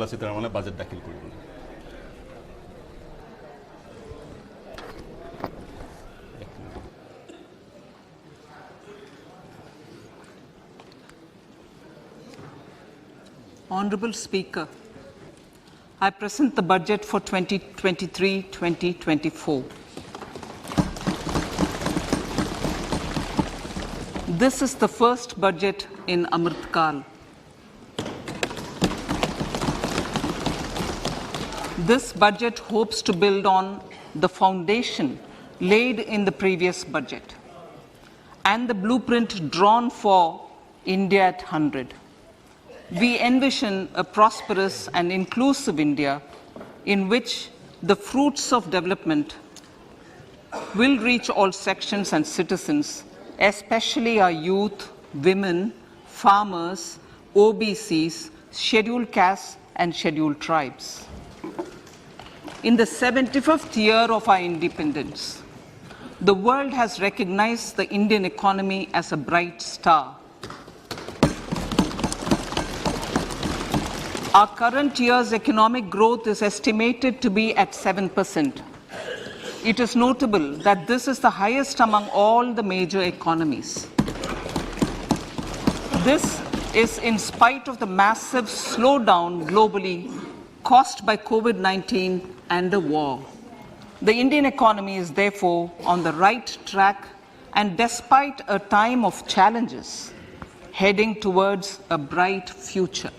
Nirmala Sitharaman budget dakhil koriben. Honourable Speaker, I present the budget for 2023-2024. This is the first budget in Amrit Kal. This budget hopes to build on the foundation laid in the previous budget and the blueprint drawn for India at 100. We envision a prosperous and inclusive India in which the fruits of development will reach all sections and citizens, especially our youth, women, farmers, OBCs, scheduled castes and scheduled tribes. In the 75th year of our independence, the world has recognized the Indian economy as a bright star. Our current year's economic growth is estimated to be at 7%. It is notable that this is the highest among all the major economies. This is in spite of the massive slowdown globally caused by COVID-19 and the war. The Indian economy is therefore on the right track and despite a time of challenges, heading towards a bright future.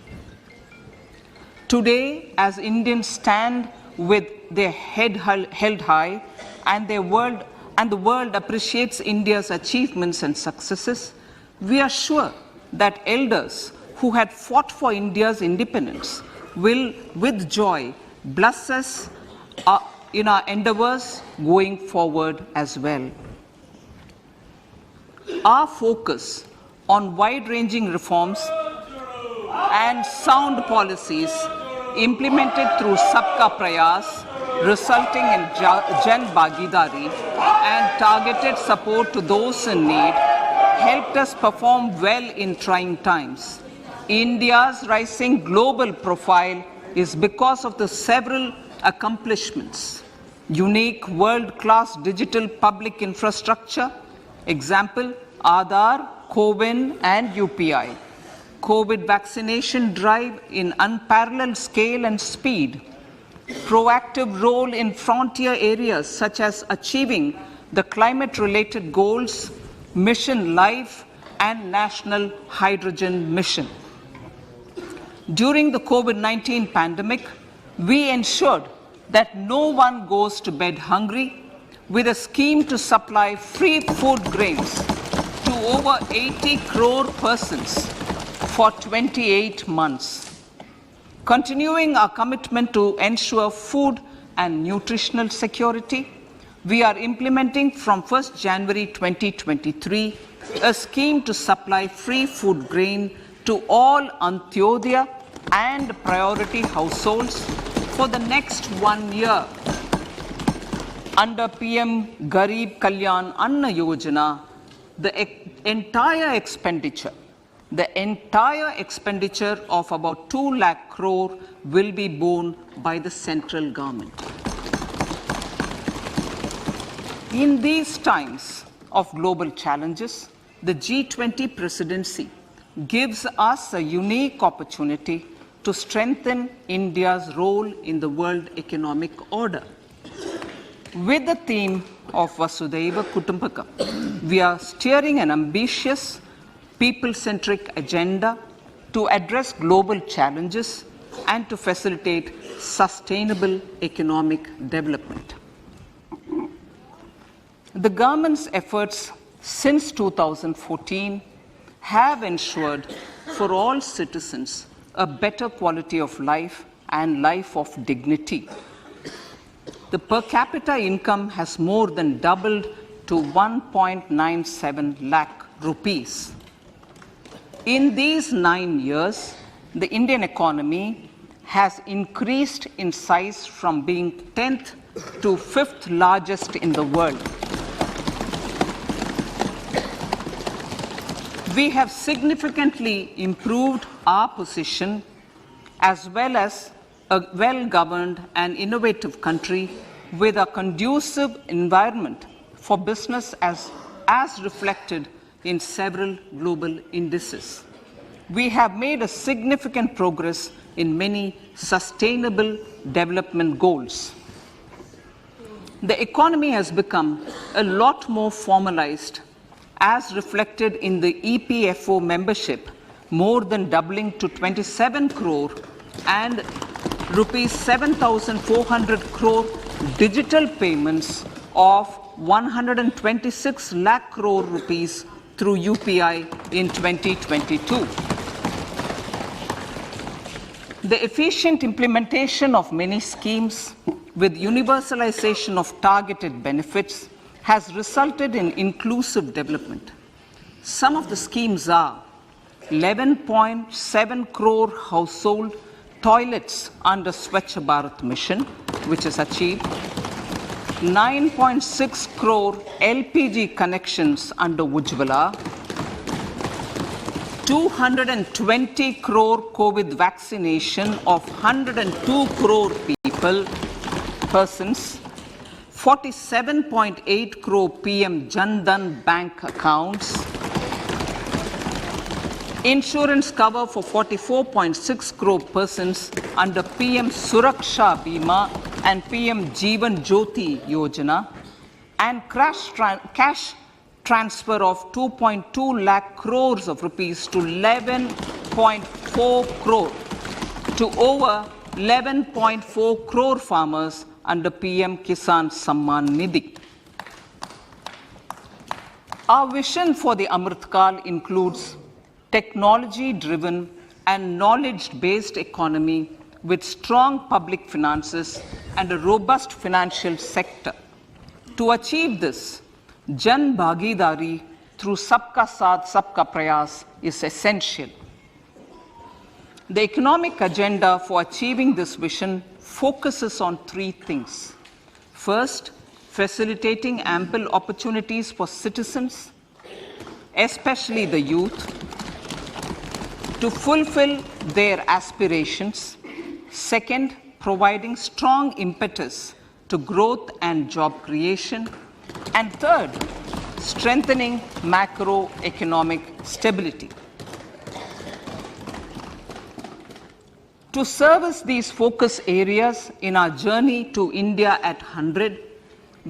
Today, as Indians stand with their head held high and the world appreciates India's achievements and successes, we are sure that elders who had fought for India's independence will, with joy, bless us in our endeavors going forward as well. Our focus on wide-ranging reforms and sound policies implemented through Sabka Prayas, resulting in Jan Bhagidari and targeted support to those in need, helped us perform well in trying times. India's rising global profile is because of the several accomplishments. Unique world-class digital public infrastructure, example, Aadhaar, CoWIN and UPI. COVID vaccination drive in unparalleled scale and speed, proactive role in frontier areas such as achieving the climate-related goals, Mission Life, and National Hydrogen Mission. During the COVID-19 pandemic, we ensured that no one goes to bed hungry with a scheme to supply free food grains to over 80 crore persons for 28 months. Continuing our commitment to ensure food and nutritional security, we are implementing from 1st January 2023 a scheme to supply free food grain to all Antyodaya and priority households for the next 1 year. Under PM Garib Kalyan Anna Yojana, the entire expenditure of about 2 lakh crore will be borne by the central government. In these times of global challenges, the G20 presidency gives us a unique opportunity to strengthen India's role in the world economic order. With the theme of Vasudhaiva Kutumbakam, we are steering an ambitious people-centric agenda to address global challenges and to facilitate sustainable economic development. The government's efforts since 2014 have ensured for all citizens a better quality of life and life of dignity. The per capita income has more than doubled to 1.97 lakh rupees. In these 9 years, the Indian economy has increased in size from being 10th to 5th largest in the world. We have significantly improved our position as well as a well-governed and innovative country with a conducive environment for business as reflected in several global indices. We have made a significant progress in many sustainable development goals. The economy has become a lot more formalized, as reflected in the EPFO membership, more than doubling to 27 crore, and rupees 7,400 crore digital payments of 126 lakh crore rupees through UPI in 2022. The efficient implementation of many schemes with universalization of targeted benefits has resulted in inclusive development. Some of the schemes are 11.7 crore household toilets under Swachh Bharat mission, which is achieved, 9.6 crore LPG connections under Ujjwala, 220 crore COVID vaccination of 102 crore persons, 47.8 crore PM Jan Dhan bank accounts, insurance cover for 44.6 crore persons under PM Suraksha Bima and PM Jeevan Jyoti Yojana, and cash transfer of 2.2 lakh crores of rupees to 11.4 crore to over 11.4 crore farmers under PM Kisan Samman Nidhi. Our vision for the Amritkal includes technology-driven and knowledge-based economy with strong public finances and a robust financial sector. To achieve this, Jan Bhagidari through Sabka Saath, Sabka Prayas is essential. The economic agenda for achieving this vision focuses on three things. First, facilitating ample opportunities for citizens, especially the youth, to fulfill their aspirations. Second, providing strong impetus to growth and job creation. And third, strengthening macroeconomic stability. To service these focus areas in our journey to India at 100,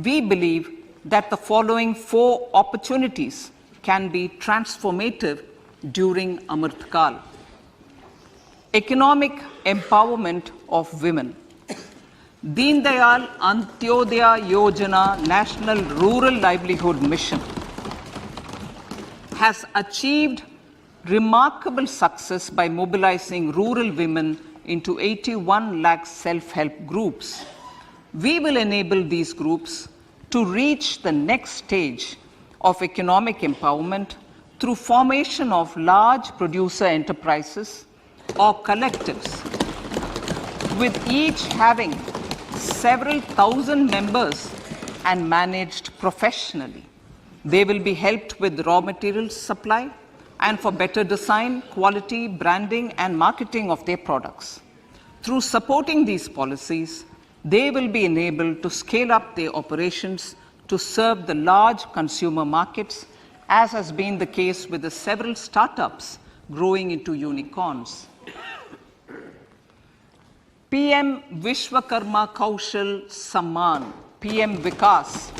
we believe that the following four opportunities can be transformative during Amritkal. Economic empowerment of women. Deen Dayal Antyodaya Yojana National Rural Livelihood Mission has achieved remarkable success by mobilizing rural women into 81 lakh self-help groups. We will enable these groups to reach the next stage of economic empowerment through formation of large producer enterprises or collectives, with each having several thousand members and managed professionally. They will be helped with raw materials supply and for better design, quality, branding, and marketing of their products. Through supporting these policies, they will be enabled to scale up their operations to serve the large consumer markets, as has been the case with the several startups growing into unicorns. PM Vishwakarma Kaushal Samman, PM Vikas.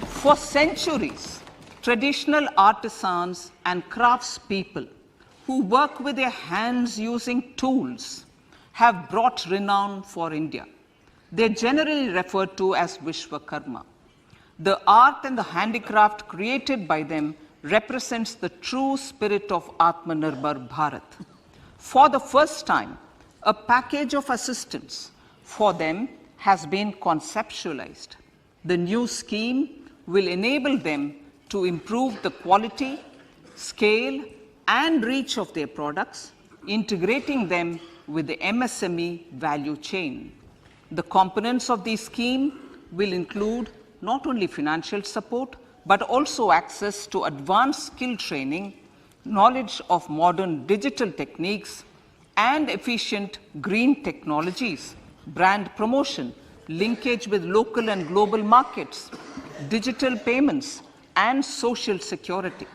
For centuries, traditional artisans and craftspeople who work with their hands using tools have brought renown for India. They are generally referred to as Vishwakarma. The art and the handicraft created by them represents the true spirit of Atmanirbhar Bharat. For the first time, a package of assistance for them has been conceptualized. The new scheme will enable them to improve the quality, scale, and reach of their products, integrating them with the MSME value chain. The components of the scheme will include not only financial support, but also access to advanced skill training, knowledge of modern digital techniques, and efficient green technologies, brand promotion, linkage with local and global markets, digital payments, and social security.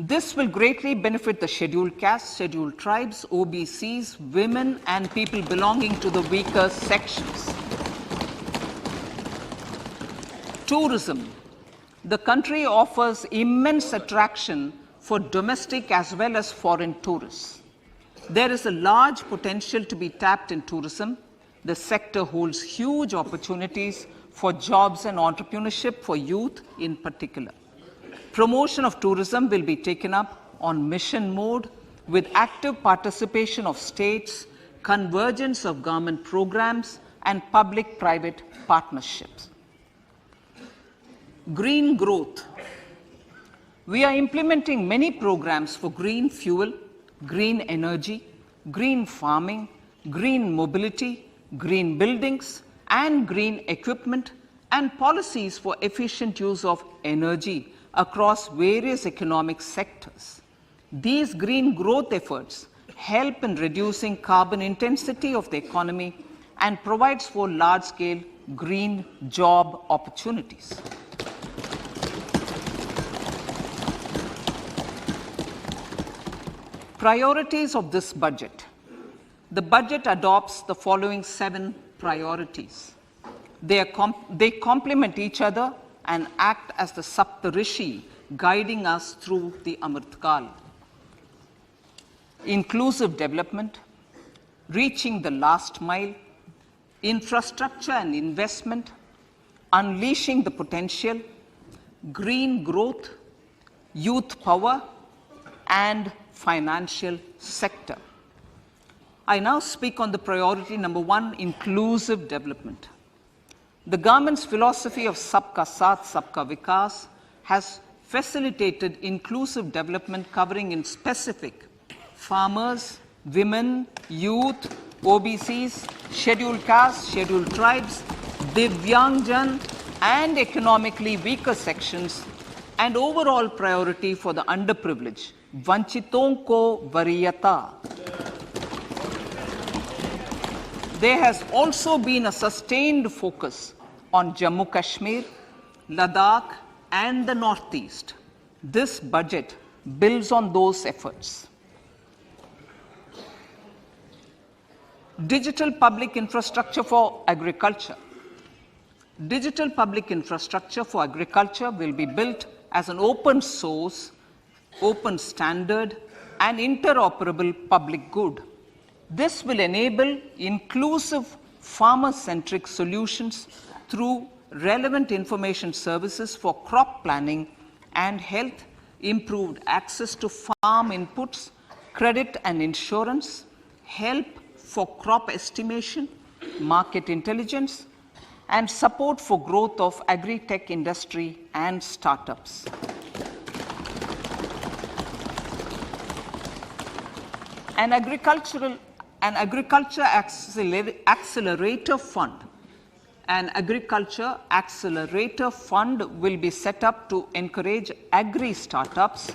This will greatly benefit the scheduled castes, scheduled tribes, OBCs, women, and people belonging to the weaker sections. Tourism. The country offers immense attraction for domestic as well as foreign tourists. There is a large potential to be tapped in tourism. The sector holds huge opportunities for jobs and entrepreneurship for youth in particular. Promotion of tourism will be taken up on mission mode with active participation of states, convergence of government programs, and public-private partnerships. Green growth. We are implementing many programs for green fuel, green energy, green farming, green mobility, green buildings, and green equipment, and policies for efficient use of energy across various economic sectors. These green growth efforts help in reducing carbon intensity of the economy and provides for large-scale green job opportunities. Priorities of this budget. The budget adopts the following 7 priorities. They complement each other and act as the Saptarishi guiding us through the Amritkal. Inclusive development, reaching the last mile, infrastructure and investment, unleashing the potential, green growth, youth power, and financial sector. I now speak on the priority number 1, inclusive development. The government's philosophy of Sabka Saath, Sabka Vikas has facilitated inclusive development covering in specific farmers, women, youth, OBCs, scheduled castes, scheduled tribes, Divyangjan, and economically weaker sections, and overall priority for the underprivileged, Vanchiton ko Variyata. There has also been a sustained focus on Jammu Kashmir, Ladakh, and the Northeast. This budget builds on those efforts. Digital public infrastructure for agriculture. Digital public infrastructure for agriculture will be built as an open source, open standard, and interoperable public good. This will enable inclusive farmer-centric solutions through relevant information services for crop planning and health, improved access to farm inputs, credit and insurance, help for crop estimation, market intelligence, and support for growth of agri-tech industry and startups. An agriculture accelerator fund. An agriculture accelerator fund will be set up to encourage agri-startups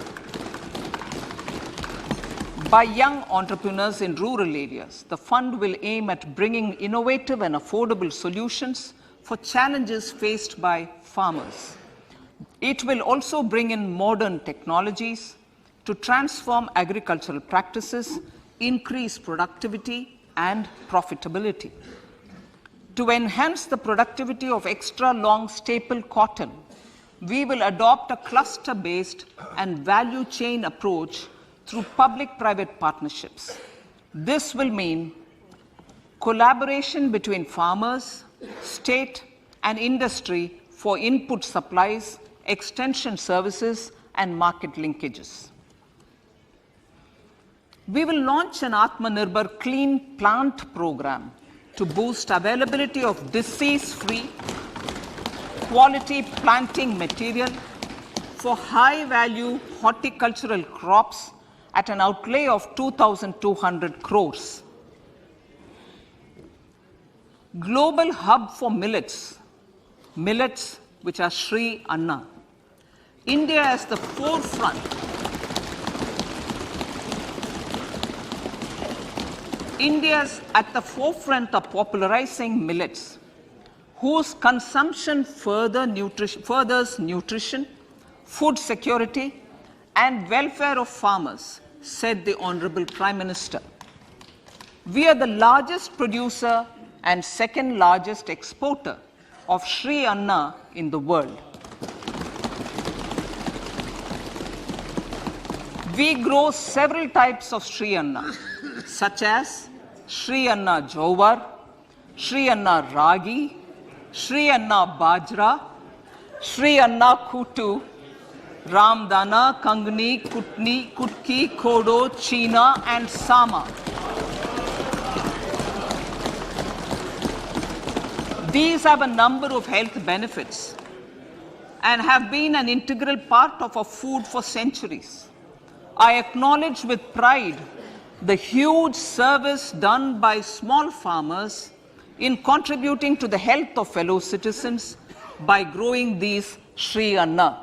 by young entrepreneurs in rural areas. The fund will aim at bringing innovative and affordable solutions for challenges faced by farmers. It will also bring in modern technologies to transform agricultural practices, increase productivity and profitability. To enhance the productivity of extra long staple cotton, we will adopt a cluster-based and value chain approach through public-private partnerships. This will mean collaboration between farmers, state, and industry for input supplies, extension services, and market linkages. We will launch an Atmanirbhar Clean Plant program to boost availability of disease-free, quality planting material for high-value horticultural crops at an outlay of 2,200 crores. Global hub for millets, which are Sri Anna. India is the forefront India is at the forefront of popularizing millets, whose consumption furthers nutrition, food security, and welfare of farmers, said the Honorable Prime Minister. We are the largest producer and second largest exporter of Sri Anna in the world. We grow several types of Sri Anna, such as Sri Anna Jowar, Sri Anna Ragi, Sri Anna Bajra, Sri Anna Kutu, Ramdana, Kangni, Kutni, Kutki, Kodo, China, and Sama. These have a number of health benefits and have been an integral part of our food for centuries. I acknowledge with pride the huge service done by small farmers in contributing to the health of fellow citizens by growing these Sri Anna.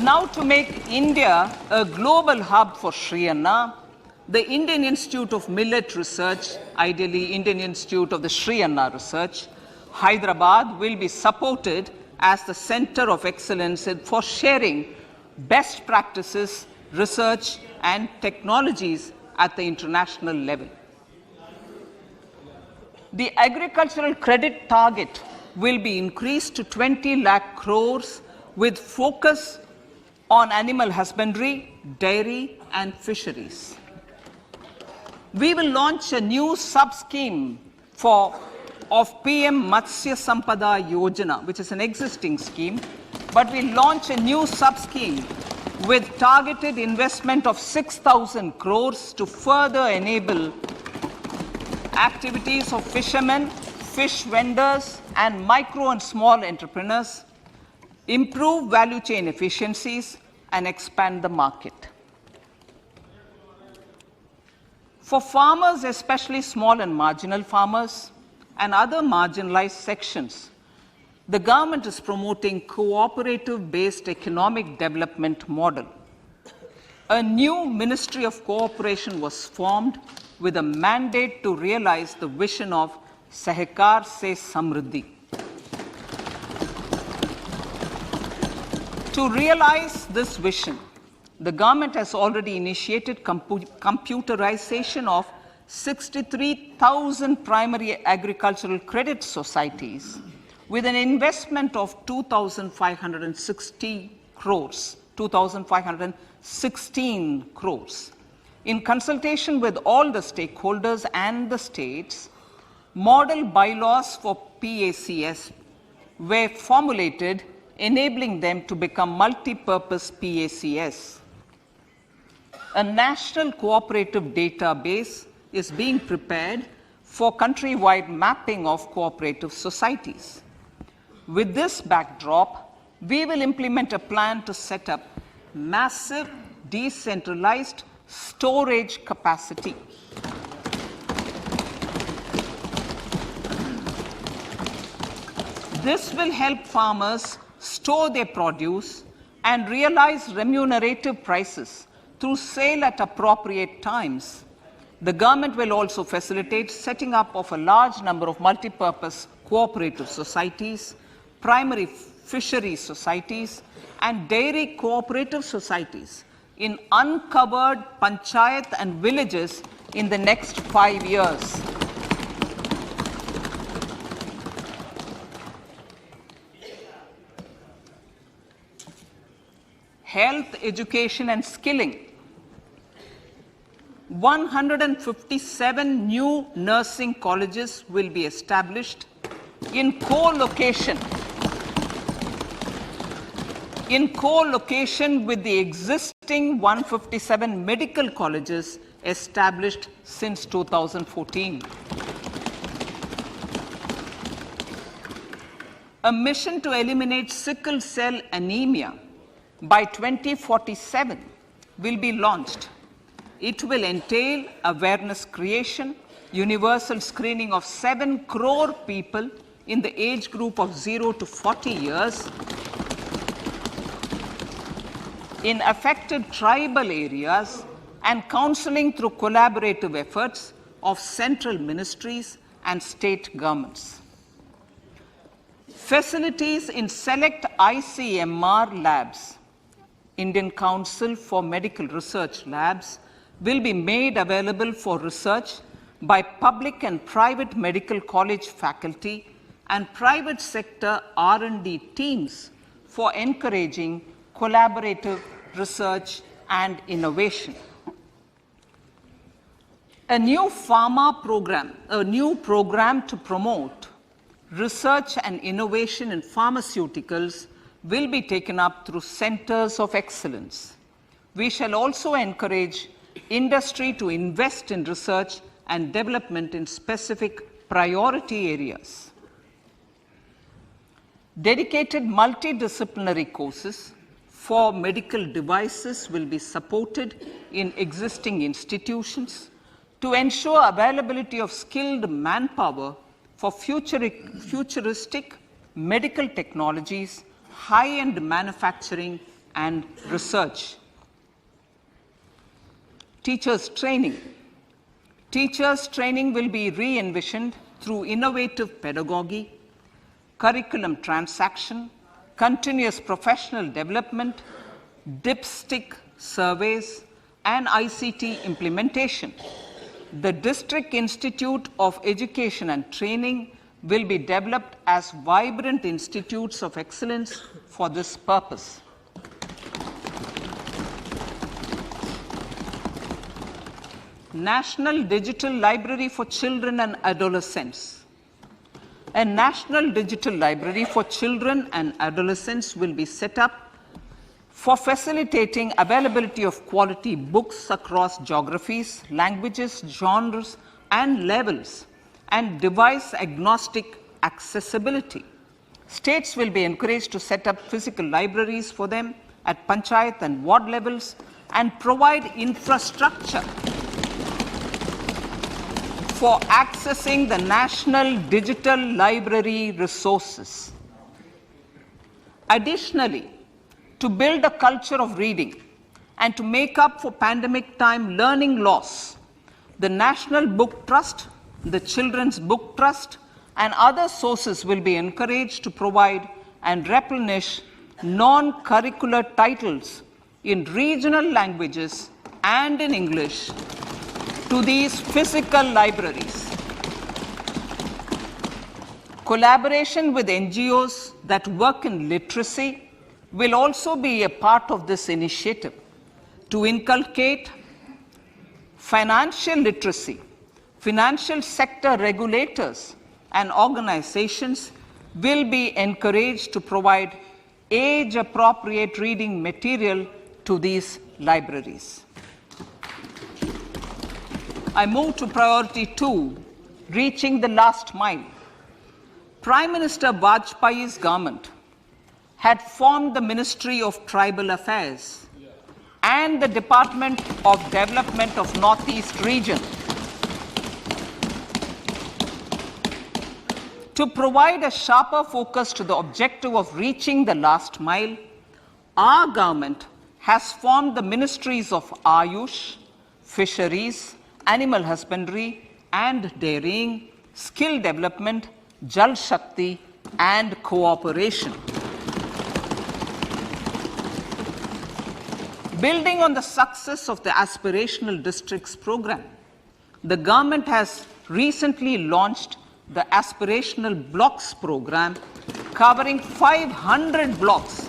Now, to make India a global hub for Sri Anna, the Indian Institute of Millet Research, ideally Indian Institute of the Sri Anna Research, Hyderabad, will be supported as the center of excellence for sharing best practices, research, and technologies at the international level. The agricultural credit target will be increased to 20 lakh crores with focus on animal husbandry, dairy, and fisheries. We will launch a new sub-scheme of PM Matsya Sampada Yojana, which is an existing scheme, but we launch a new sub-scheme with targeted investment of 6,000 crores to further enable activities of fishermen, fish vendors, and micro and small entrepreneurs, improve value chain efficiencies, and expand the market. For farmers, especially small and marginal farmers and other marginalized sections, the government is promoting cooperative-based economic development model. A new Ministry of Cooperation was formed with a mandate to realize the vision of Sahakar Se Samriddhi. To realize this vision, the government has already initiated computerization of 63,000 primary agricultural credit societies with an investment of 2,516 crores. In consultation with all the stakeholders and the states, model bylaws for PACS were formulated, enabling them to become multi-purpose PACS. A national cooperative database is being prepared for countrywide mapping of cooperative societies. With this backdrop, we will implement a plan to set up massive decentralized storage capacity. This will help farmers store their produce and realize remunerative prices through sale at appropriate times. The government will also facilitate setting up of a large number of multipurpose cooperative societies, primary fishery societies, and dairy cooperative societies in uncovered panchayat and villages in the next 5 years. Health, education, and skilling. 157 new nursing colleges will be established in co-location with the existing 157 medical colleges established since 2014. A mission to eliminate sickle cell anemia by 2047 will be launched. It will entail awareness creation, universal screening of 7 crore people in the age group of 0 to 40 years in affected tribal areas and counseling through collaborative efforts of central ministries and state governments. Facilities in select ICMR labs, Indian Council for Medical Research Labs, will be made available for research by public and private medical college faculty and private sector R&D teams for encouraging collaborative research and innovation. A new program to promote research and innovation in pharmaceuticals will be taken up through centers of excellence. We shall also encourage industry to invest in research and development in specific priority areas. Dedicated multidisciplinary courses for medical devices will be supported in existing institutions to ensure availability of skilled manpower for futuristic medical technologies, high-end manufacturing, and research. Teachers' training. Teachers' training will be re-envisioned through innovative pedagogy, curriculum transaction, continuous professional development, dipstick surveys, and ICT implementation. The District Institute of Education and Training will be developed as vibrant institutes of excellence for this purpose. National Digital Library for Children and Adolescents. A National Digital Library for Children and Adolescents will be set up for facilitating availability of quality books across geographies, languages, genres, and levels, and device-agnostic accessibility. States will be encouraged to set up physical libraries for them at panchayat and ward levels and provide infrastructure for accessing the national digital library resources. Additionally, to build a culture of reading and to make up for pandemic time learning loss, the National Book Trust, the Children's Book Trust, and other sources will be encouraged to provide and replenish non-curricular titles in regional languages and in English to these physical libraries. Collaboration with NGOs that work in literacy will also be a part of this initiative. To inculcate financial literacy, financial sector regulators and organizations will be encouraged to provide age-appropriate reading material to these libraries. I move to priority 2, reaching the last mile. Prime Minister Vajpayee's government had formed the Ministry of Tribal Affairs and the Department of Development of Northeast region to provide a sharper focus to the objective of reaching the last mile. Our government has formed the Ministries of Ayush, Fisheries, Animal Husbandry and Dairying, Skill Development, Jal Shakti, and Cooperation. Building on the success of the Aspirational Districts program, the government has recently launched the Aspirational Blocks program, covering 500 blocks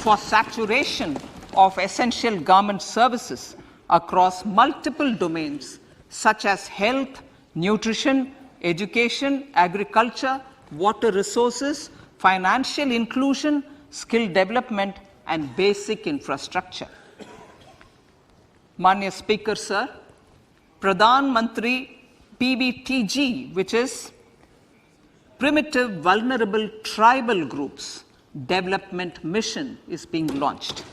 for saturation of essential government services across multiple domains such as health, nutrition, education, agriculture, water resources, financial inclusion, skill development, and basic infrastructure. Manya Speaker, Sir, Pradhan Mantri PBTG, which is Primitive Vulnerable Tribal Groups Development Mission, is being launched.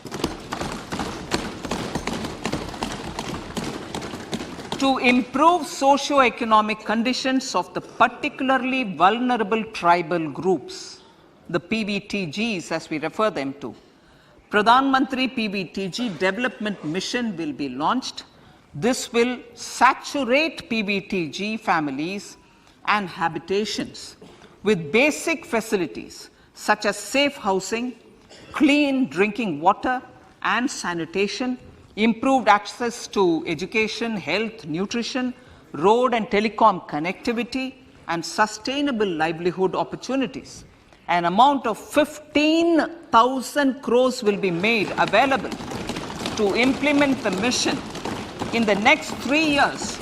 To improve socio-economic conditions of the particularly vulnerable tribal groups, the PBTGs as we refer them to, Pradhan Mantri PBTG Development Mission will be launched. This will saturate PBTG families and habitations with basic facilities such as safe housing, clean drinking water and sanitation, improved access to education, health, nutrition, road and telecom connectivity, and sustainable livelihood opportunities. An amount of 15,000 crores will be made available to implement the mission in the next 3 years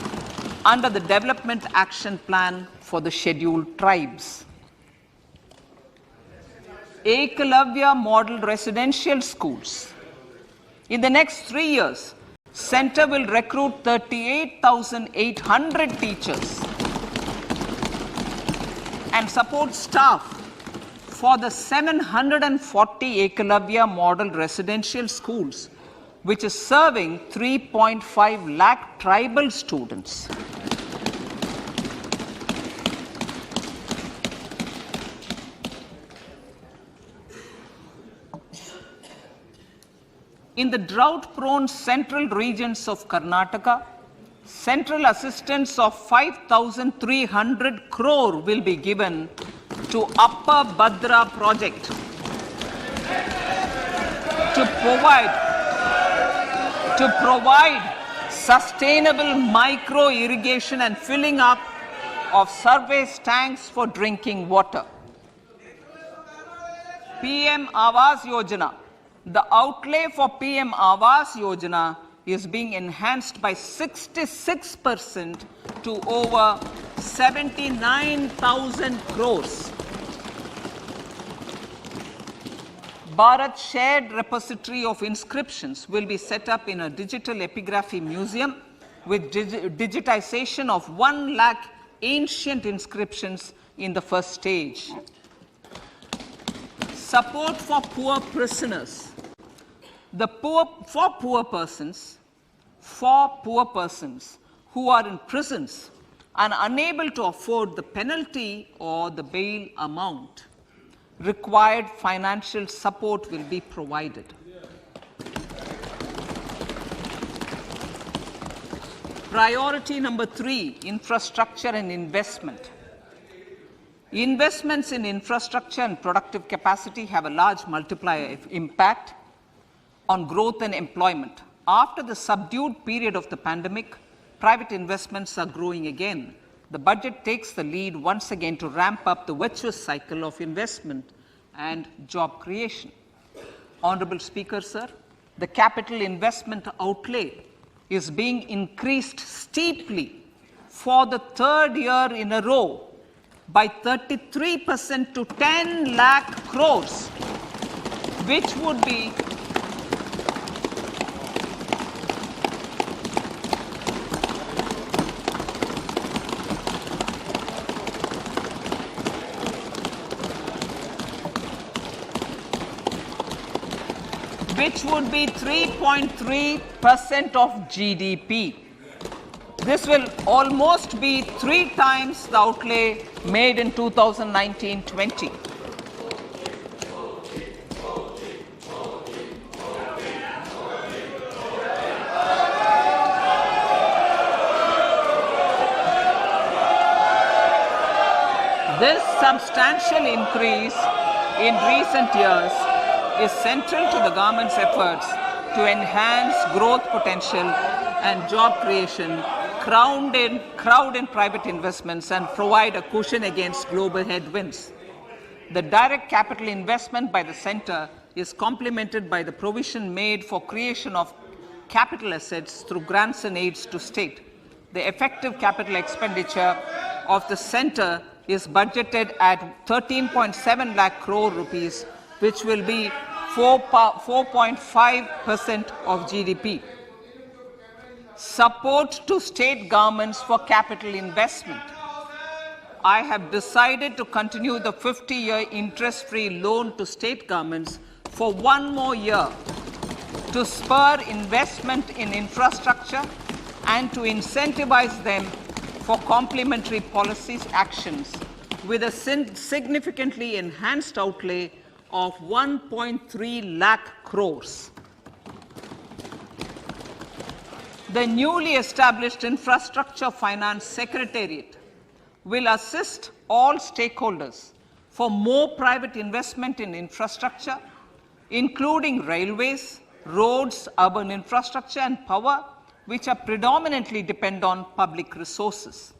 under the Development Action Plan for the Scheduled Tribes. Ekalavya Model Residential Schools. In the next 3 years, Center will recruit 38,800 teachers and support staff for the 740 Ekalavya Model Residential Schools, which is serving 3.5 lakh tribal students. In the drought-prone central regions of Karnataka, central assistance of 5,300 crore will be given to Upper Bhadra project to provide sustainable micro irrigation and filling up of surface tanks for drinking water. PM Awas Yojana. The outlay for PM Awas Yojana is being enhanced by 66% to over 79,000 crores. Bharat Shared Repository of Inscriptions will be set up in a digital epigraphy museum with digitization of 1 lakh ancient inscriptions in the first stage. Support for poor prisoners. For poor persons who are in prisons and unable to afford the penalty or the bail amount, required financial support will be provided. Priority number 3, infrastructure and investment. Investments in infrastructure and productive capacity have a large multiplier impact on growth and employment. After the subdued period of the pandemic, private investments are growing again. The budget takes the lead once again to ramp up the virtuous cycle of investment and job creation. Honorable Speaker, sir, the capital investment outlay is being increased steeply for the 3rd year in a row by 33% to 10 lakh crores, which would be which would be 3.3% of GDP. This will almost be 3 times the outlay made in 2019-20. This substantial increase in recent years is central to the government's efforts to enhance growth potential and job creation, crowd in private investments, and provide a cushion against global headwinds. The direct capital investment by the center is complemented by the provision made for creation of capital assets through grants and aids to state. The effective capital expenditure of the center is budgeted at 13.7 lakh crore rupees, which will be 4.5% of GDP. Support to state governments for capital investment. I have decided to continue the 50-year interest-free loan to state governments for 1 more year to spur investment in infrastructure and to incentivize them for complementary policies actions with a significantly enhanced outlay of 1.3 lakh crores. The newly established Infrastructure Finance Secretariat will assist all stakeholders for more private investment in infrastructure, including railways, roads, urban infrastructure, and power, which are predominantly depend on public resources.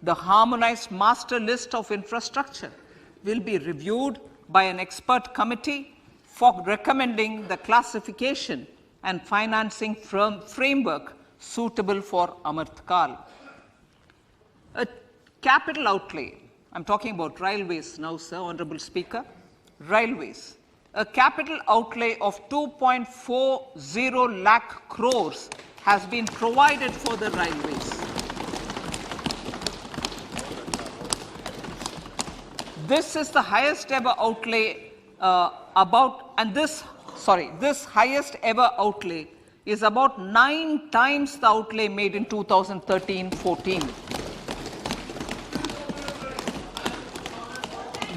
The harmonized master list of infrastructure will be reviewed by an expert committee for recommending the classification and financing framework suitable for Amrit Kal. A capital outlay, I'm talking about railways now, sir, Honorable Speaker, railways. A capital outlay of 2.40 lakh crores has been provided for the railways. This is the highest ever outlay this highest ever outlay is about 9 times the outlay made in 2013-14.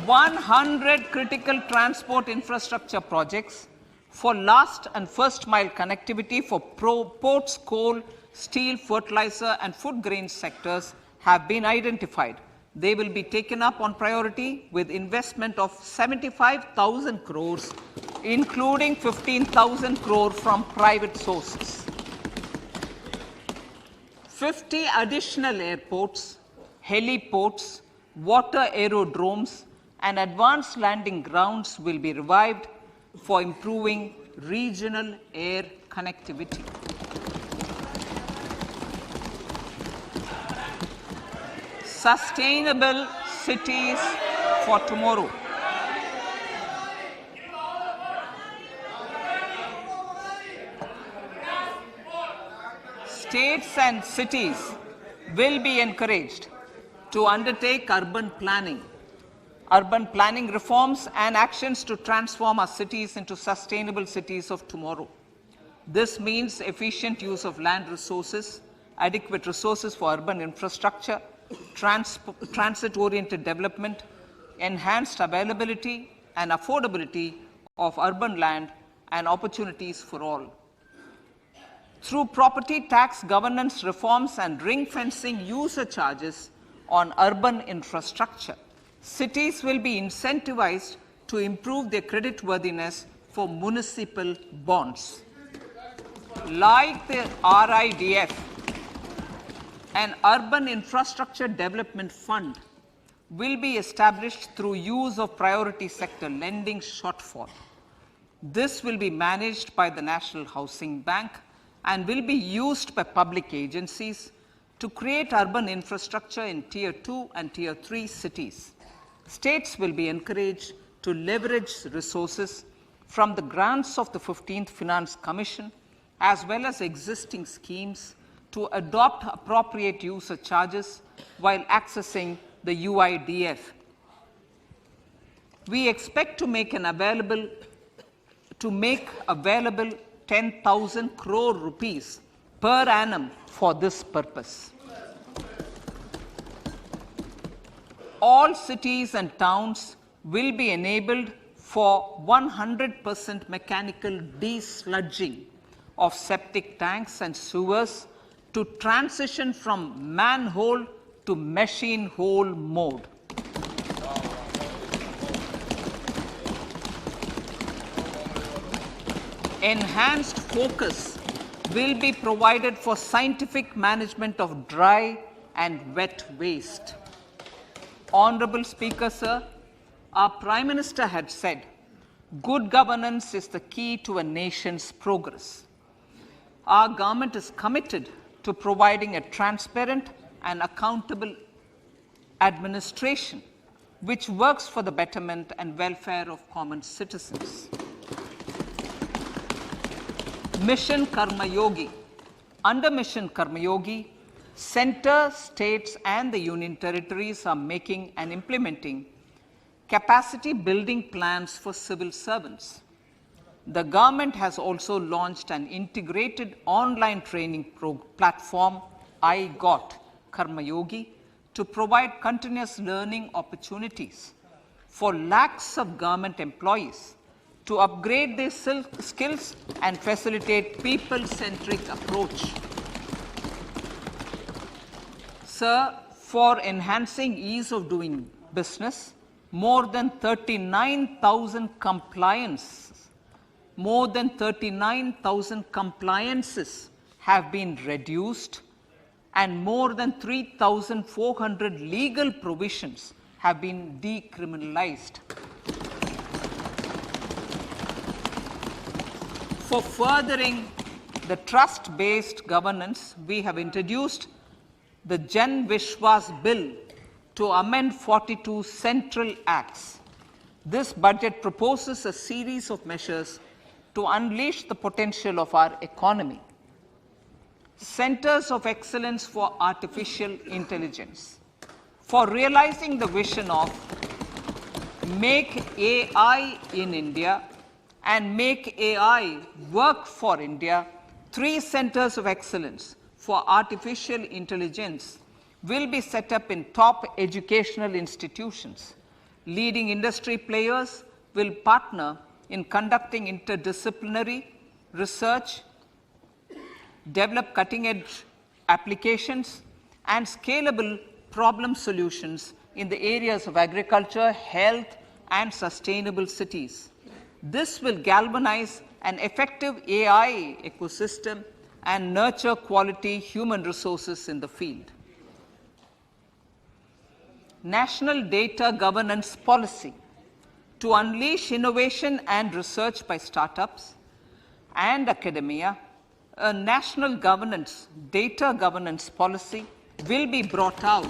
100 critical transport infrastructure projects for last and first mile connectivity for ports, coal, steel, fertilizer and food grain sectors have been identified. They will be taken up on priority with investment of 75,000 crores, including 15,000 crore from private sources. 50 additional airports, heliports, water aerodromes, and advanced landing grounds will be revived for improving regional air connectivity. Sustainable cities for tomorrow. States and cities will be encouraged to undertake urban planning reforms and actions to transform our cities into sustainable cities of tomorrow. This means efficient use of land resources, adequate resources for urban infrastructure, transit-oriented development, enhanced availability and affordability of urban land and opportunities for all. Through property tax governance reforms and ring-fencing user charges on urban infrastructure, cities will be incentivized to improve their creditworthiness for municipal bonds. Like the RIDF, an Urban Infrastructure Development Fund will be established through use of priority sector lending shortfall. This will be managed by the National Housing Bank and will be used by public agencies to create urban infrastructure in Tier 2 and Tier 3 cities. States will be encouraged to leverage resources from the grants of the 15th Finance Commission as well as existing schemes to adopt appropriate user charges while accessing the UIDF. We expect to make available 10,000 crore rupees per annum for this purpose. All cities and towns will be enabled for 100% mechanical desludging of septic tanks and sewers to transition from manhole to machine hole mode. Enhanced focus will be provided for scientific management of dry and wet waste. Honorable Speaker, sir, our Prime Minister had said, good governance is the key to a nation's progress. Our government is committed to providing a transparent and accountable administration which works for the betterment and welfare of common citizens. Mission Karma Yogi. Under Mission Karma Yogi, center, states and the union territories are making and implementing capacity building plans for civil servants. The government has also launched an integrated online training platform, Govt Karma Yogi, to provide continuous learning opportunities. for lakhs of government employees to upgrade their skills and facilitate people-centric approach. Sir, for enhancing ease of doing business, more than 39,000 compliances have been reduced, and more than 3,400 legal provisions have been decriminalized. For furthering the trust-based governance, we have introduced the Jan Vishwas Bill to amend 42 central acts. This budget proposes a series of measures to unleash the potential of our economy. Centers of Excellence for Artificial Intelligence. For realizing the vision of Make AI in India and Make AI Work for India, 3 centers of excellence for artificial intelligence will be set up in top educational institutions. Leading industry players will partner in conducting interdisciplinary research, develop cutting-edge applications, and scalable problem solutions in the areas of agriculture, health, and sustainable cities. This will galvanize an effective AI ecosystem and nurture quality human resources in the field. National Data Governance Policy. To unleash innovation and research by startups and academia, a national data governance policy will be brought out.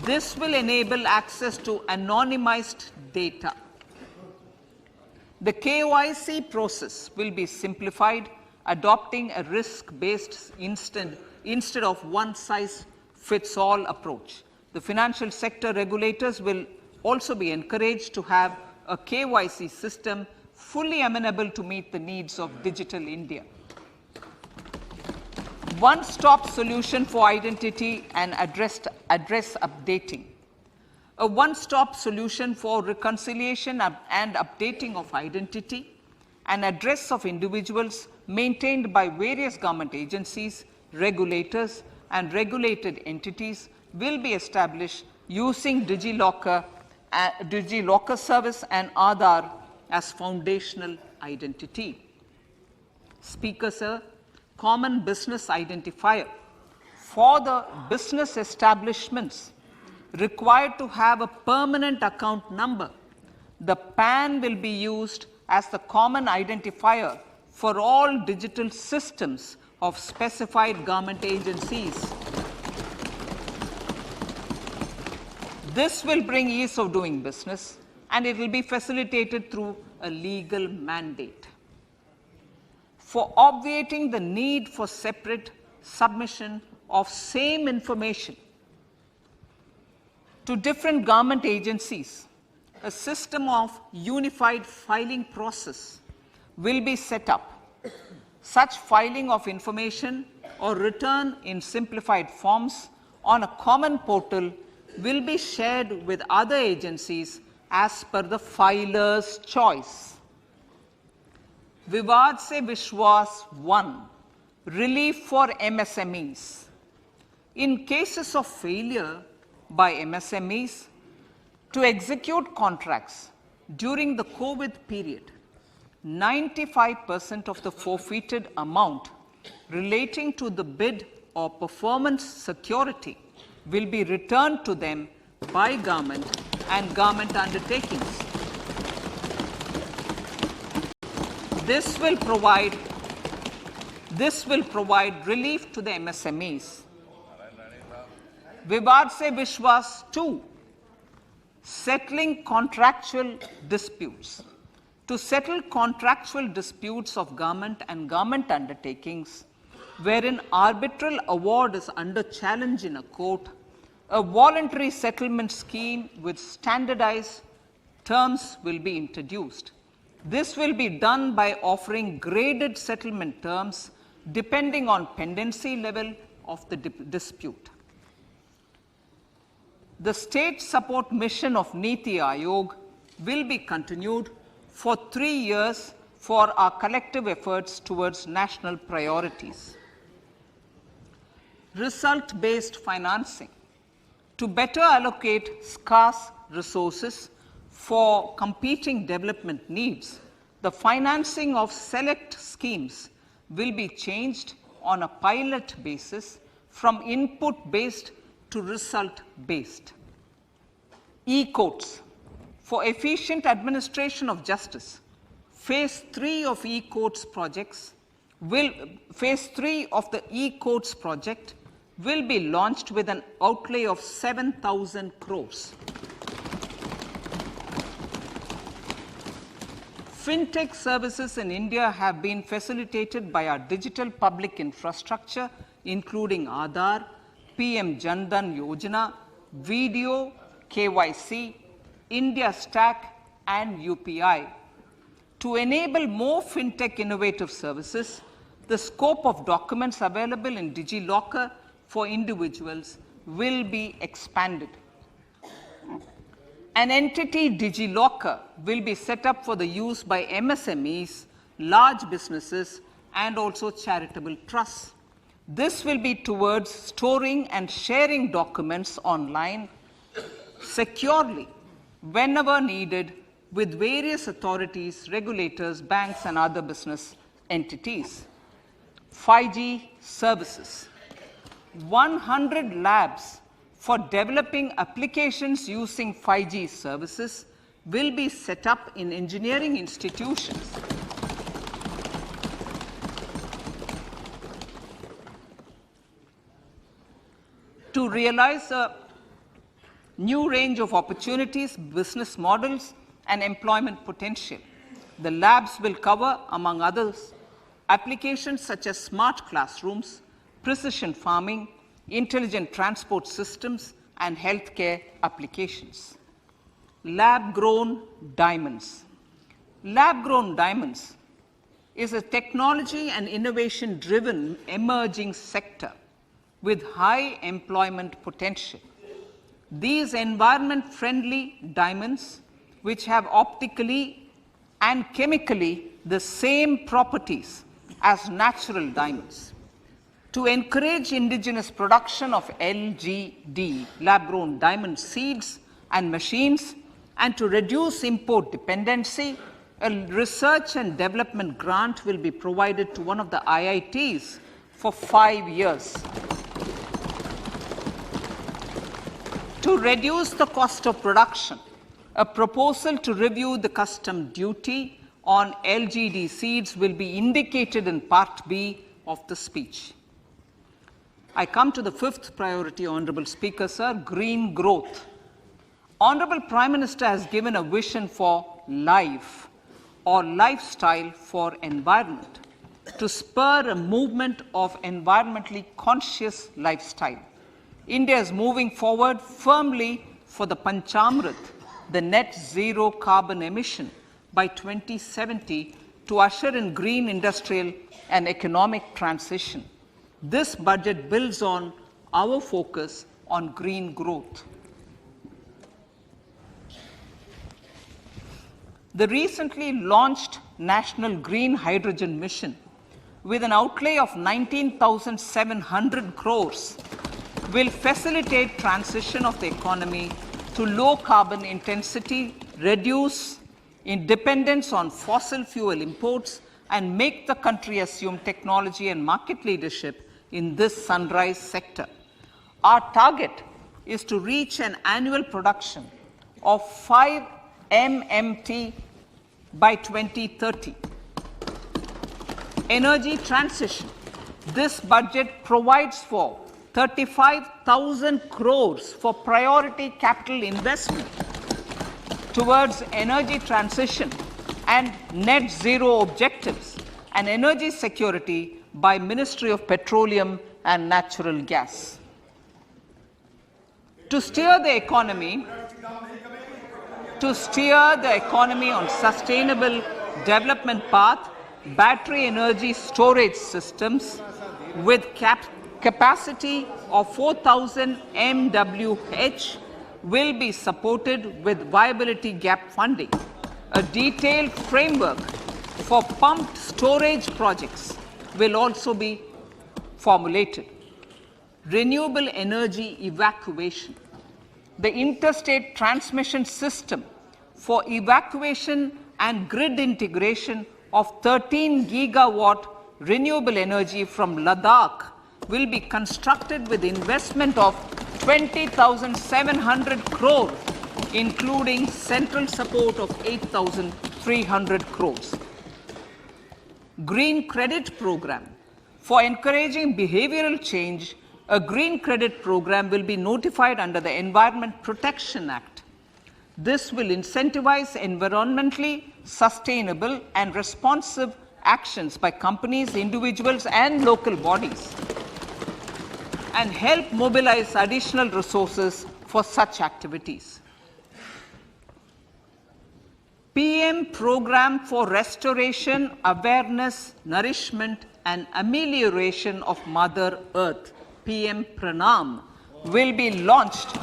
This will enable access to anonymized data. The KYC process will be simplified, adopting a risk-based instead of one-size-fits-all approach. The financial sector regulators will also be encouraged to have a KYC system fully amenable to meet the needs of digital India. One-stop solution for identity and address updating. A one-stop solution for reconciliation and updating of identity and address of individuals maintained by various government agencies, regulators, and regulated entities will be established using DigiLocker service and Aadhaar as foundational identity. Speaker, sir, common business identifier. For the business establishments required to have a permanent account number, the PAN will be used as the common identifier for all digital systems of specified government agencies. This will bring ease of doing business, and it will be facilitated through a legal mandate. For obviating the need for separate submission of same information to different government agencies, a system of unified filing process will be set up. Such filing of information or return in simplified forms on a common portal will be shared with other agencies as per the filer's choice. Vivad Se Vishwas 1. Relief for MSMEs. In cases of failure by MSMEs to execute contracts during the COVID period, 95% of the forfeited amount relating to the bid or performance security will be returned to them by government and government undertakings. This will provide relief to the MSMEs. Vivad Se Vishwas 2. Settling contractual disputes. To settle contractual disputes of government and government undertakings, wherein arbitral award is under challenge in a court, a voluntary settlement scheme with standardized terms will be introduced. This will be done by offering graded settlement terms depending on pendency level of the dispute. the state support mission of Niti Aayog will be continued for 3 years for our collective efforts towards national priorities. Result-based financing. To better allocate scarce resources for competing development needs, the financing of select schemes will be changed on a pilot basis from input-based to result-based. E-courts. For efficient administration of justice, Phase 3 of e-courts projects Phase 3 of the e-courts project will be launched with an outlay of 7,000 crores. Fintech services in India have been facilitated by our digital public infrastructure, including Aadhaar, PM Jan Dhan Yojana, Video, KYC, India Stack, and UPI. To enable more fintech innovative services, the scope of documents available in DigiLocker for individuals will be expanded. An entity DigiLocker will be set up for the use by MSMEs, large businesses, and also charitable trusts. This will be towards storing and sharing documents online securely whenever needed with various authorities, regulators, banks, and other business entities. 5G services. 100 labs for developing applications using 5G services will be set up in engineering institutions. To realize a new range of opportunities, business models, and employment potential, the labs will cover, among others, applications such as smart classrooms, precision farming, intelligent transport systems, and healthcare applications. Lab-grown diamonds. Lab-grown diamonds is a technology and innovation-driven emerging sector with high employment potential. These environment-friendly diamonds, which have optically and chemically the same properties as natural diamonds. To encourage indigenous production of LGD, lab-grown diamond seeds and machines, and to reduce import dependency, a research and development grant will be provided to one of the IITs for 5 years. To reduce the cost of production, a proposal to review the custom duty on LGD seeds will be indicated in Part B of the speech. I come to the fifth priority, Honorable Speaker, sir, green growth. Honorable Prime Minister has given a vision for life or lifestyle for environment to spur a movement of environmentally conscious lifestyle. India is moving forward firmly for the Panchamrit, the net zero carbon emission by 2070 to usher in green industrial and economic transition. This budget builds on our focus on green growth. The recently launched National Green Hydrogen Mission, with an outlay of 19,700 crores, will facilitate transition of the economy to low carbon intensity, reduce dependence on fossil fuel imports, and make the country assume technology and market leadership in this sunrise sector. Our target is to reach an annual production of 5 MMT by 2030. Energy transition. This budget provides for 35,000 crores for priority capital investment towards energy transition and net zero objectives and energy security by Ministry of Petroleum and Natural Gas. To steer the economy on sustainable development path, battery energy storage systems with capacity of 4,000 MWh will be supported with viability gap funding. A detailed framework for pumped storage projects will also be formulated. Renewable energy evacuation. The interstate transmission system for evacuation and grid integration of 13 gigawatt renewable energy from Ladakh will be constructed with investment of 20,700 crore, including central support of 8,300 crores. Green Credit Program. For encouraging behavioral change, a green credit program will be notified under the Environment Protection Act. This will incentivize environmentally sustainable and responsive actions by companies, individuals, and local bodies, and help mobilize additional resources for such activities. PM Program for Restoration, Awareness, Nourishment, and Amelioration of Mother Earth, PM Pranam, will be launched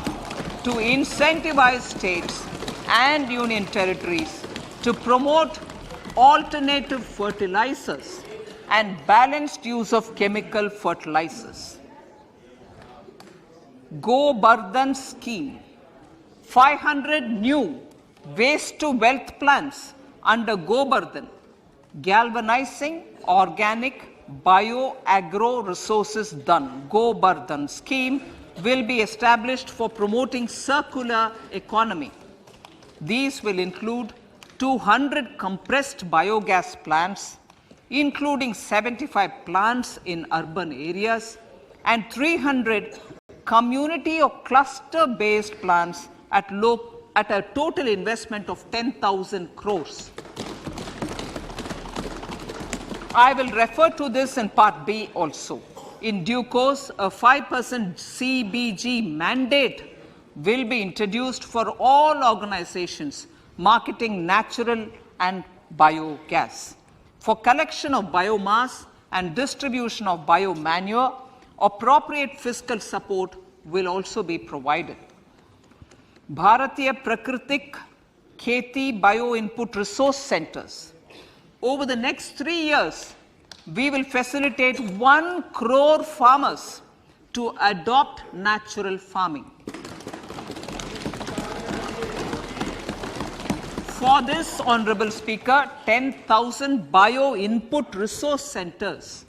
to incentivize states and union territories to promote alternative fertilizers and balanced use of chemical fertilizers. Govt scheme. 500 new waste to wealth plants under Govt, galvanizing organic bio-agro resources done. Govt scheme will be established for promoting circular economy. These will include 200 compressed biogas plants, including 75 plants in urban areas, and 300 community or cluster-based plants at a total investment of 10,000 crores. I will refer to this in Part B also. In due course, a 5% CBG mandate will be introduced for all organizations marketing natural and biogas. For collection of biomass and distribution of biomanure, appropriate fiscal support will also be provided. Bharatiya Prakritik Kheti Bio Input Resource Centers. Over the next 3 years, we will facilitate 1 crore farmers to adopt natural farming. For this, Honorable Speaker, 10,000 bio input resource centers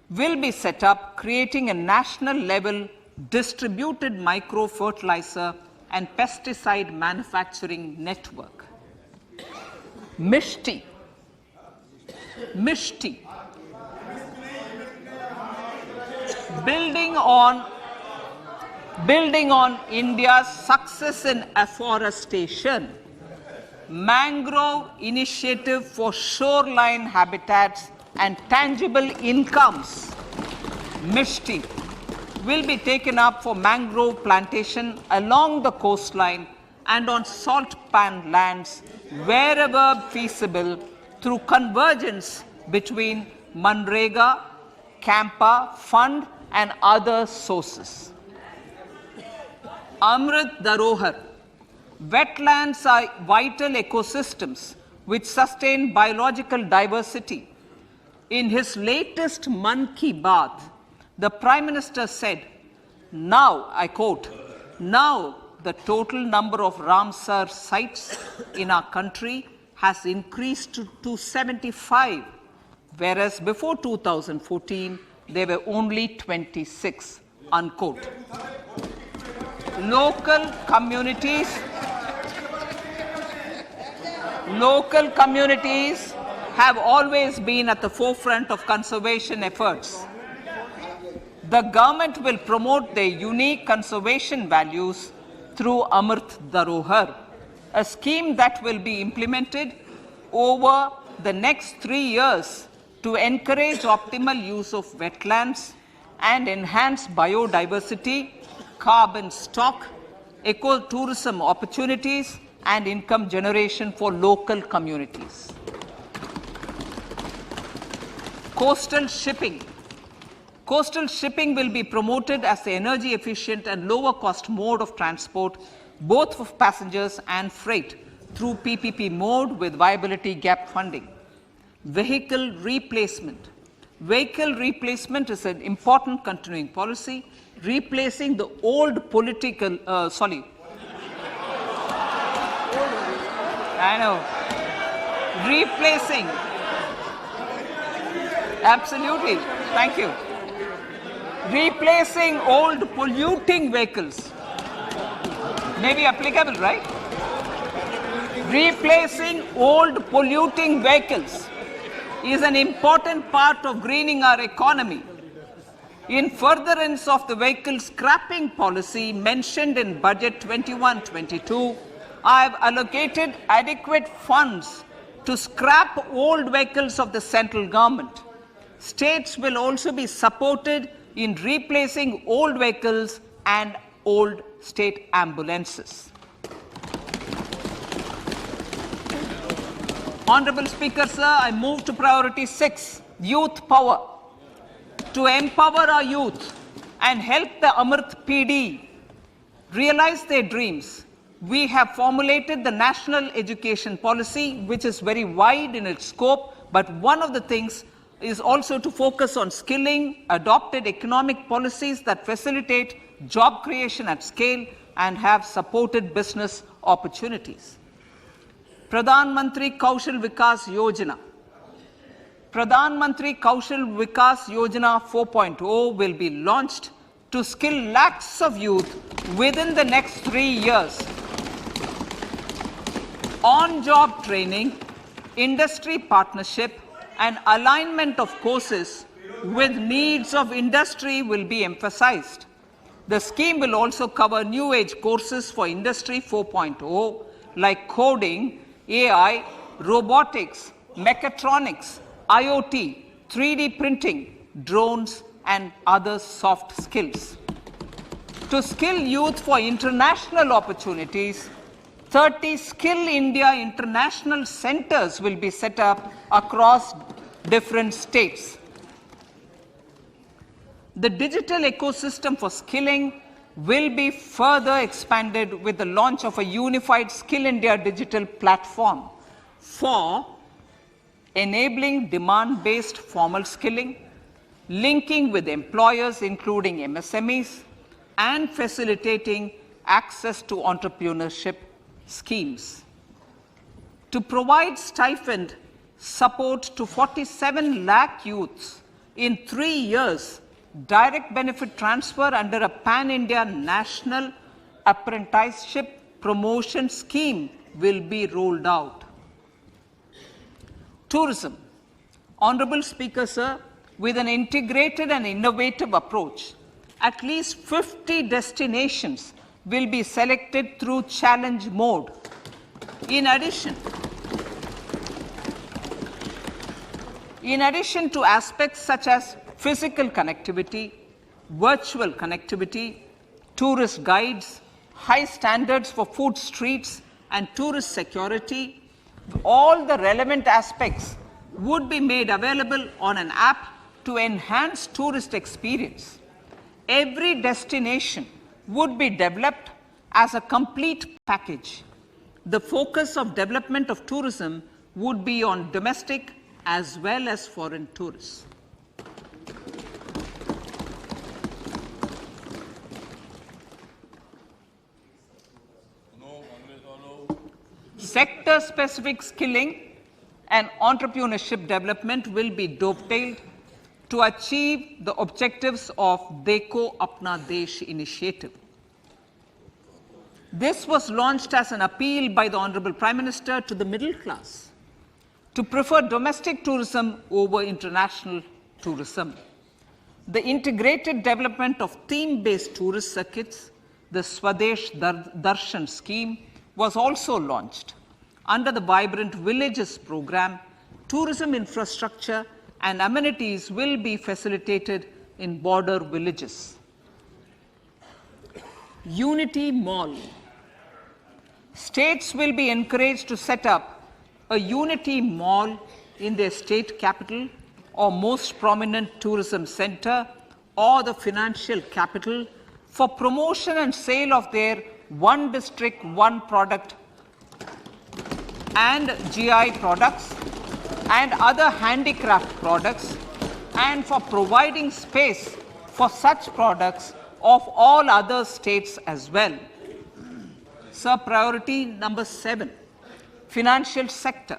will be set up, creating a national level distributed micro fertilizer and pesticide manufacturing network. Mishti. Building on India's success in afforestation, mangrove initiative for shoreline habitats and tangible incomes, Mishti, will be taken up for mangrove plantation along the coastline and on salt pan lands wherever feasible through convergence between Manrega, Campa Fund and other sources. Amrit Dharohar. Wetlands are vital ecosystems which sustain biological diversity. In his latest Mann Ki Baat, the Prime Minister said, now, I quote, now the total number of Ramsar sites in our country has increased to 75, whereas before 2014, there were only 26, unquote. Local communities have always been at the forefront of conservation efforts. The government will promote their unique conservation values through Amrit Dharohar, a scheme that will be implemented over the next 3 years to encourage optimal use of wetlands and enhance biodiversity, carbon stock, ecotourism opportunities, and income generation for local communities. Coastal shipping. Coastal shipping will be promoted as the energy efficient and lower cost mode of transport, both for passengers and freight, through PPP mode with viability gap funding. Vehicle replacement. Vehicle replacement is an important continuing policy, replacing the old political, I know, replacing, absolutely, thank you. Replacing old polluting vehicles. Maybe applicable, right? Replacing old polluting vehicles is an important part of greening our economy. In furtherance of the vehicle scrapping policy mentioned in Budget 21-22, I have allocated adequate funds to scrap old vehicles of the central government. States will also be supported in replacing old vehicles and old state ambulances. Honorable Speaker, sir, I move to priority 6, youth power. To empower our youth and help the Amrit PD realize their dreams, we have formulated the National Education Policy, which is very wide in its scope, but one of the things is also to focus on skilling, adopted economic policies that facilitate job creation at scale and have supported business opportunities. Pradhan Mantri Kaushal Vikas Yojana. Pradhan Mantri Kaushal Vikas Yojana 4.0 will be launched to skill lakhs of youth within the next 3 years. On-job training, industry partnership, and alignment of courses with needs of industry will be emphasized. The scheme will also cover new age courses for Industry 4.0 like coding, AI, robotics, mechatronics, IoT, 3D printing, drones, and other soft skills. To skill youth for international opportunities, 30 Skill India International Centers will be set up across different states. The digital ecosystem for skilling will be further expanded with the launch of a unified Skill India digital platform for enabling demand-based formal skilling, linking with employers including MSMEs, and facilitating access to entrepreneurship schemes. To provide stipend support to 47 lakh youths in 3 years, direct benefit transfer under a pan-India national apprenticeship promotion scheme will be rolled out. Tourism. Honorable Speaker, sir, with an integrated and innovative approach, at least 50 destinations will be selected through challenge mode. In addition to aspects such as physical connectivity, virtual connectivity, tourist guides, high standards for food streets, and tourist security, all the relevant aspects would be made available on an app to enhance tourist experience. Every destination would be developed as a complete package. The focus of development of tourism would be on domestic as well as foreign tourists. Sector-specific skilling and entrepreneurship development will be dovetailed to achieve the objectives of Dekho Apna Desh initiative. This was launched as an appeal by the Honorable Prime Minister to the middle class to prefer domestic tourism over international tourism. The integrated development of theme-based tourist circuits, the Swadesh Darshan scheme, was also launched. Under the Vibrant Villages program, tourism infrastructure and amenities will be facilitated in border villages. Unity Mall. States will be encouraged to set up a Unity Mall in their state capital or most prominent tourism center or the financial capital for promotion and sale of their one district, one product and GI products and other handicraft products, and for providing space for such products of all other states as well. Sir, priority number 7, financial sector.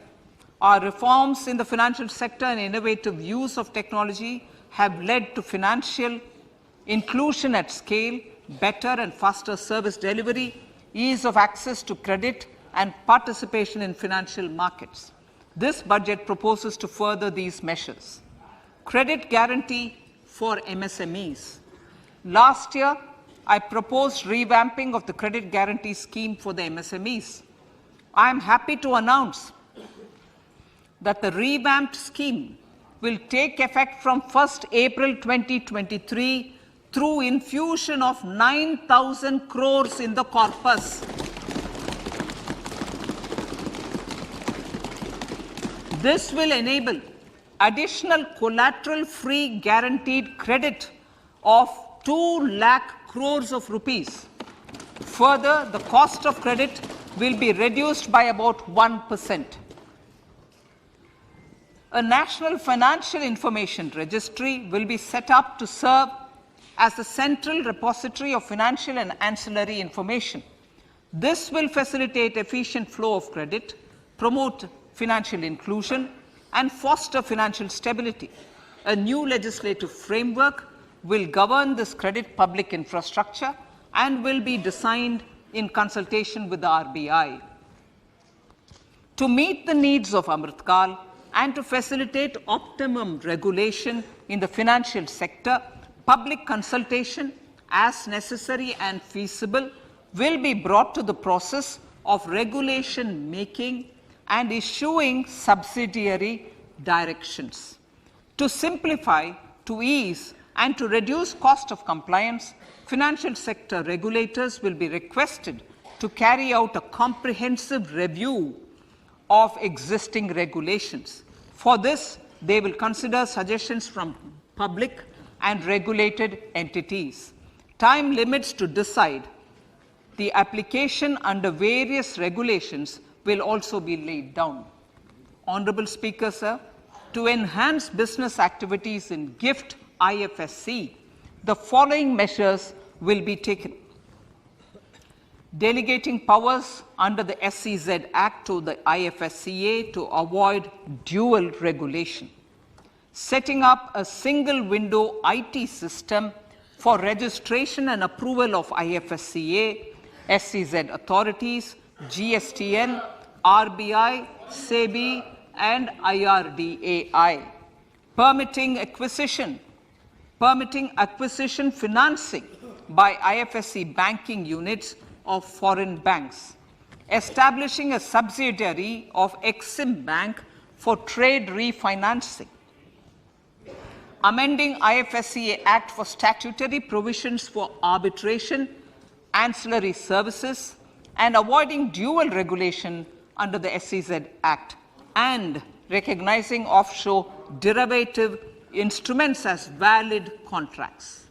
Our reforms in the financial sector and innovative use of technology have led to financial inclusion at scale, better and faster service delivery, ease of access to credit, and participation in financial markets. This budget proposes to further these measures. Credit guarantee for MSMEs. Last year, I proposed revamping of the credit guarantee scheme for the MSMEs. I am happy to announce that the revamped scheme will take effect from 1st April 2023 through infusion of 9,000 crores in the corpus. This will enable additional collateral-free guaranteed credit of 2 lakh crores of rupees. Further, the cost of credit will be reduced by about 1%. A national financial information registry will be set up to serve as the central repository of financial and ancillary information. This will facilitate efficient flow of credit, promote financial inclusion, and foster financial stability. A new legislative framework will govern this credit public infrastructure and will be designed in consultation with the RBI. To meet the needs of Amritkal and to facilitate optimum regulation in the financial sector, public consultation, as necessary and feasible, will be brought to the process of regulation making and issuing subsidiary directions. To simplify, to ease, and to reduce cost of compliance, financial sector regulators will be requested to carry out a comprehensive review of existing regulations. For this, they will consider suggestions from public and regulated entities. Time limits to decide the application under various regulations will also be laid down. Honorable Speaker, sir, to enhance business activities in GIFT IFSC, the following measures will be taken. Delegating powers under the SEZ Act to the IFSCA to avoid dual regulation. Setting up a single window IT system for registration and approval of IFSCA, SEZ authorities, GSTN, RBI, SEBI, and IRDAI. Permitting acquisition financing by IFSC banking units of foreign banks. Establishing a subsidiary of Exim Bank for trade refinancing. Amending IFSCA Act for statutory provisions for arbitration, ancillary services, and avoiding dual regulation under the SEZ Act, and recognizing offshore derivative instruments as valid contracts.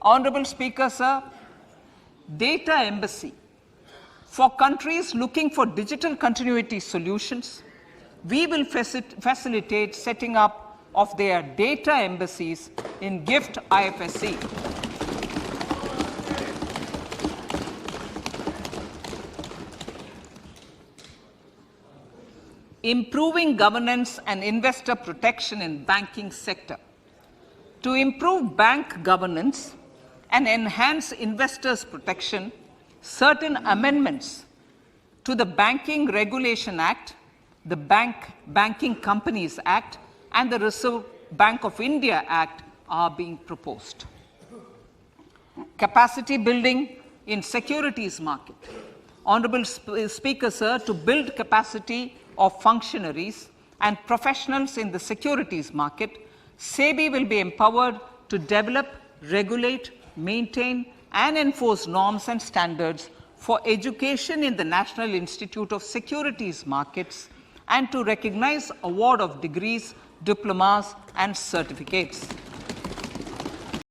Honorable Speaker, sir, data embassy. For countries looking for digital continuity solutions, we will facilitate setting up of their data embassies in GIFT IFSC. Improving governance and investor protection in banking sector. To improve bank governance and enhance investors' protection, certain amendments to the Banking Regulation Act, the Banking Companies Act, and the Reserve Bank of India Act are being proposed. Capacity building in securities market. Honorable Speaker, sir, to build capacity of functionaries and professionals in the securities market, SEBI will be empowered to develop, regulate, maintain, and enforce norms and standards for education in the National Institute of Securities Markets and to recognize award of degrees, diplomas, and certificates.